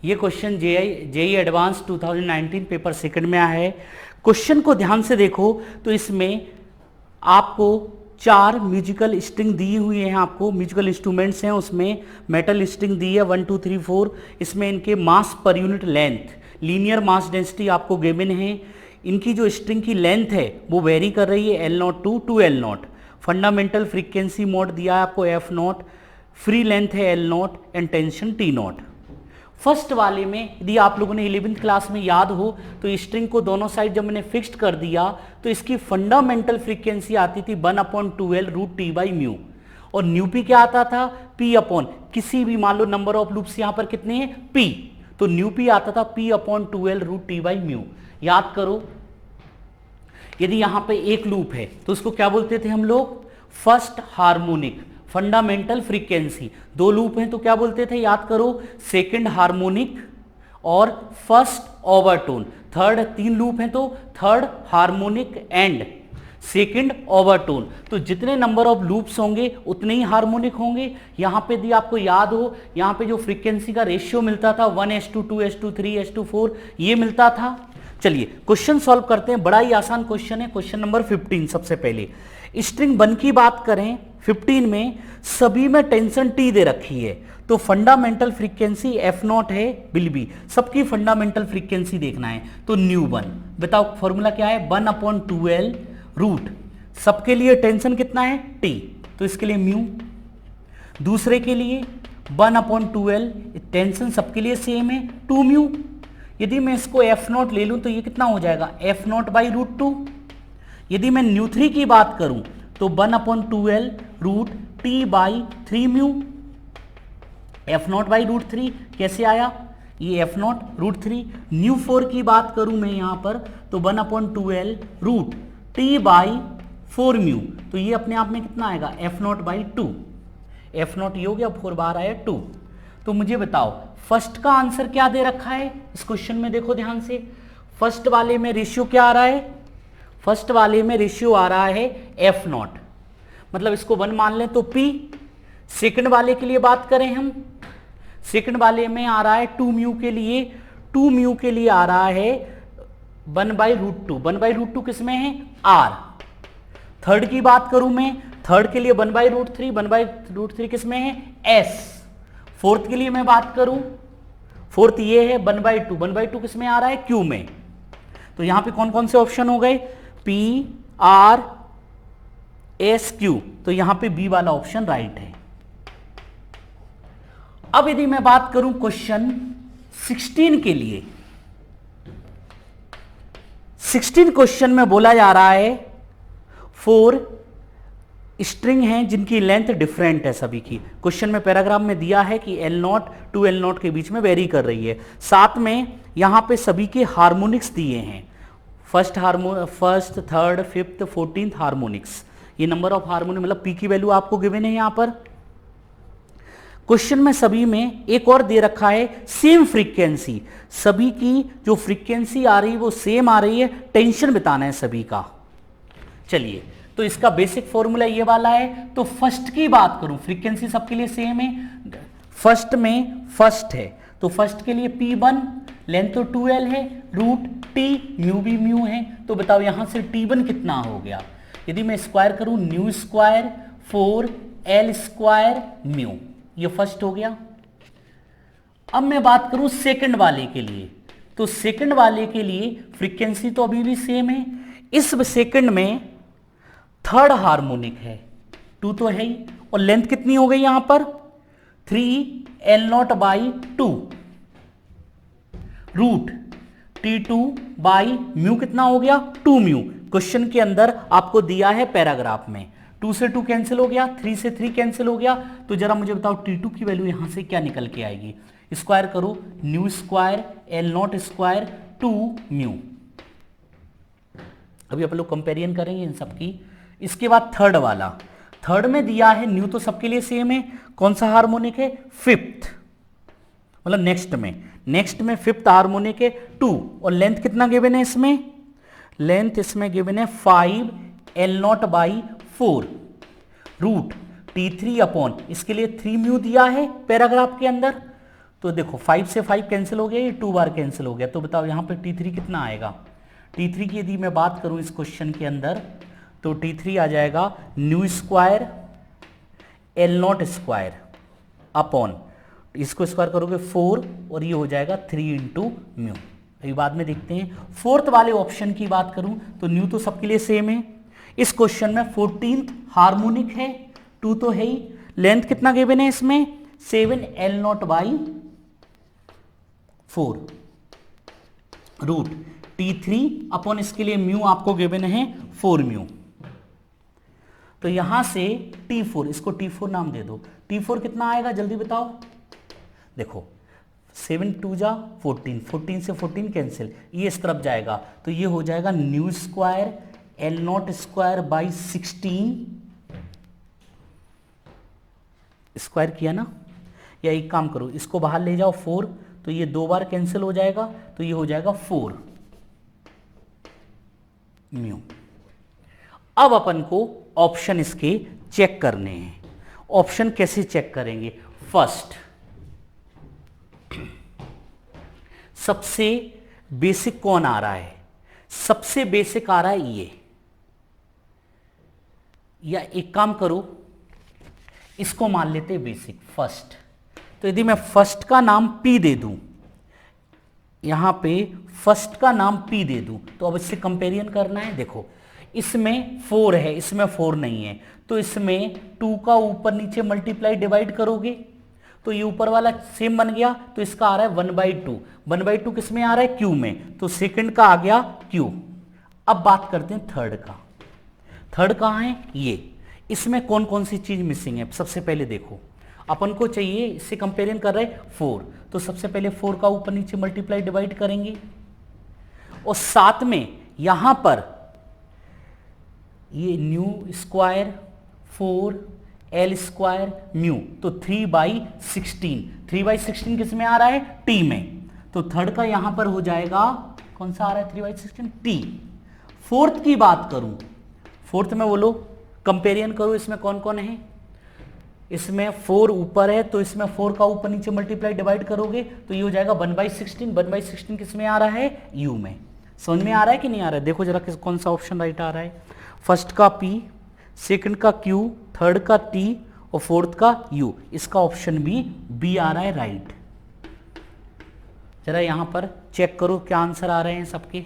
ये question JEE advance 2019 paper second में आया है। क्वेश्चन को ध्यान से देखो तो इसमें आपको 4 म्यूजिकल स्ट्रिंग दी हुई हैं, आपको म्यूजिकल इंस्ट्रूमेंट्स हैं, उसमें मेटल स्ट्रिंग दी है 1 2 3 4। इसमें इनके mass per unit length, linear mass density आपको गिवन है। इनकी जो स्ट्रिंग की लेंथ है वो वेरी कर रही है L0 to L0। Fundamental frequency mode दिया है आपको F0, फ्री लेंथ है L0 and tension T0। First वाले में यदि आप लोगों ने 11th क्लास में याद हो तो स्ट्रिंग को दोनों साइड जब मैंने फिक्स्ड कर दिया तो इसकी फंडामेंटल फ्रीक्वेंसी आती थी 1/2L√T/μ और न्यूपी क्या आता था P/ किसी भी मान लो नंबर ऑफ लूप्स यहां पर कितने हैं P, तो न्यूपी आता था P/2L√T/μ। याद करो यदि यहां पे एक लूप है तो उसको क्या बोलते थे हम लोग, first harmonic. Fundamental frequency, 2 loop हैं तो क्या बोलते थे, याद करो, सेकंड हार्मोनिक और फर्स्ट ओवरटोन। 3 लूप हैं तो third harmonic and second overtone. तो जितने नंबर ऑफ लूप्स होंगे उतने ही हार्मोनिक होंगे। यहां पे यदि आपको याद हो, यहां पे जो फ्रीक्वेंसी का रेशियो मिलता था 1:2, 2:2, 3:4 ये मिलता था। चलिए क्वेश्चन सॉल्व करते हैं, बड़ा ही आसान क्वेश्चन है। क्वेश्चन नंबर 15 सबसे पहले स्ट्रिंग 1 की बात करें, 15 में सभी में टेंशन T दे रखी है तो फंडामेंटल फ्रीक्वेंसी F0 है बिल्बी, सबकी फंडामेंटल फ्रीक्वेंसी देखना है तो ν1। बताओ फॉर्मूला क्या है, 1/2L रूट, सबके लिए टेंशन कितना है T, तो इसके लिए μ। दूसरे के लिए 1/2L, टेंशन सबके लिए सेम है 2μ। यदि मैं इसको F0 ले लूं तो ये कितना हो जाएगा F0/√2। यदि मैं ν3 की बात करूं तो 1/2L रूट T/3μ। F0/√3 कैसे आया, ये F0√3। ν4 की बात करूं मैं यहां पर तो 1/2L रूट T/4μ, तो ये अपने आप में कितना आएगा F0/2। F0 ये हो गया, 4 बार आया 2। तो मुझे बताओ फर्स्ट का आंसर क्या दे रखा है इस क्वेश्चन में, देखो ध्यान से। फर्स्ट वाले में रेशियो क्या आ रहा है, फर्स्ट वाले में रेशियो आ रहा है F0, मतलब इसको 1 मान लें तो P। सेकंड वाले के लिए बात करें हम, सेकंड वाले में आ रहा है 2μ के लिए, 2μ के लिए आ रहा है 1/√2। 1/√2 किसमें है R। थर्ड की बात करूं मैं, थर्ड के लिए 1/√3, 1/√3 किसमें है S। फोर्थ के लिए मैं बात करूं, फोर्थ ये है 1/2, 1/2 किसमें आ रहा है Q में। तो यहां पे कौन कौन से ऑप्शन हो गए, P R S Q, तो यहां पे B वाला ऑप्शन राइट है। अब यदि मैं बात करूं क्वेश्चन 16 के लिए, 16 क्वेश्चन में बोला जा रहा है 4 स्ट्रिंग हैं जिनकी लेंथ डिफरेंट है सभी की। क्वेश्चन में पैराग्राफ में दिया है कि L0 टू L0 के बीच में वेरी कर रही है। साथ में यहां पे सभी के हार्मोनिक्स दिए हैं, first third fifth 14th harmonics. ये नंबर ऑफ हार्मोनिक मतलब P की वैल्यू आपको गिवन है यहां पर। क्वेश्चन में सभी में एक और दे रखा है सेम फ्रीक्वेंसी, सभी की जो फ्रीक्वेंसी आ रही है वो सेम आ रही है, टेंशन बताना है सभी का। चलिए तो इसका बेसिक फॉर्मूला ये वाला है। तो फर्स्ट की बात करूं, फ्रीक्वेंसी सबके लिए सेम है, फर्स्ट में फर्स्ट है तो फर्स्ट के लिए P1, लेंथ तो 2L है, रूट T, μ भी μ है। तो बताओ यहां से T1 कितना हो गया, यदि मैं स्क्वायर करूं ν² 4L² μ, ये फर्स्ट हो गया। अब मैं बात करूं सेकंड वाले के लिए, तो सेकंड वाले के लिए फ्रीक्वेंसी तो अभी भी सेम है। इस सेकंड में थर्ड हार्मोनिक है 2 तो है ही, और लेंथ कितनी हो गई यहां पर 3L0/2 रूट T2/μ कितना हो गया 2μ। क्वेश्चन के अंदर आपको दिया है पैराग्राफ में, 2 से 2 कैंसिल हो गया, 3 से 3 कैंसिल हो गया। तो जरा मुझे बताओ T2 की वैल्यू यहां से क्या निकल के आएगी, स्क्वायर करो ν² L0² 2μ। अभी आप लोग कंपेरिजन करेंगे इन सब की। इसके बाद थर्ड वाला, थर्ड में दिया है न्यू तो सबके लिए सेम है, कौन सा हार्मोनिक है फिफ्थ, मतलब नेक्स्ट में फिफ्थ हार्मोनिक है 2, और लेंथ कितना गिवन है इसमें, लेंथ इसमें गिवन है 5L0/4 रूट T3 अपॉन, इसके लिए 3μ दिया है पैराग्राफ के अंदर, तो देखो 5 से 5 कैंसिल हो गया, ये 2 बार कैंसिल हो गया, तो बताओ यहाँ पे T3 कितना आएगा। T3 की यदि मैं बात करूँ इस क्वेश्चन के अंदर, तो T3 आ जाएगा new square L not square upon, इसको स्क्वायर करोगे 4 और ये हो जाएगा 3 इंटू म्यू। अभी बाद में देखते हैं। फोर्थ वाले ऑप्शन की बात करूं तो न्यू तो सबके लिए सेम है। इस क्वेश्चन में 14th हार्मोनिक है, 2 तो है ही। लेंथ कितना गिवन है इसमें 7 L not by 4 root T3 upon इसके लिए म्यू आपको गिवन है 4 म्यू। तो यहां से T4, इसको T4 नाम दे दो। T4 कितना आएगा जल्दी बताओ। देखो 7 2 जा 14, 14 से 14 कैंसिल, ये इस तरफ जाएगा तो ये हो जाएगा new square L not square by 16 square किया ना। या एक काम करो, इसको बाहर ले जाओ 4, तो ये 2 बार कैंसिल हो जाएगा, तो ये हो जाएगा 4 म्यू। अब अपन को ऑप्शन इसके चेक करने हैं। ऑप्शन कैसे चेक करेंगे। फर्स्ट, सबसे बेसिक कौन आ रहा है, सबसे बेसिक आ रहा है ये। या एक काम करो, इसको मान लेते हैं बेसिक फर्स्ट। तो यदि मैं फर्स्ट का नाम P दे दूं, यहां पे फर्स्ट का नाम P दे दूं, तो अब इससे कंपेरिजन करना है। देखो इसमें 4 है, इसमें 4 नहीं है, तो इसमें 2 का ऊपर नीचे मल्टीप्लाई डिवाइड करोगे तो ये ऊपर वाला सेम बन गया, तो इसका आ रहा है 1/2। 1/2 किस में आ रहा है Q में, तो सेकंड का आ गया Q। अब बात करते हैं थर्ड का। थर्ड कहाँ है ये, इसमें कौन कौन सी चीज मिसिंग है। सबसे पहले देखो, अपन को चाहिए, इससे कंपेरिजन कर रहे हैं 4, तो सबसे पहले 4 का ऊपर नीचे मल्टीप्लाई डिवाइड करेंगे और साथ में यहां पर ये new square 4 L square mu, तो 3/16। 3/16 किस में आ रहा है T में, तो थर्ड का यहां पर हो जाएगा कौन सा आ रहा है 3/16 T। फोर्थ की बात करूं, फोर्थ में बोलो कंपेरिजन करो, इसमें कौन कौन है। इसमें 4 ऊपर है, तो इसमें 4 का ऊपर नीचे मल्टीप्लाई डिवाइड करोगे तो ये हो जाएगा 1/16। 1/16 किस में आ रहा है U में। समझ में आ रहा है कि नहीं आ रहा है। देखो जरा कौन सा ऑप्शन राइट आ रहा है। फर्स्ट का P, सेकंड का Q, थर्ड का T और फोर्थ का U। इसका ऑप्शन भी B आ रहा है राइट। जरा यहां पर चेक करो क्या आंसर आ रहे हैं सबके।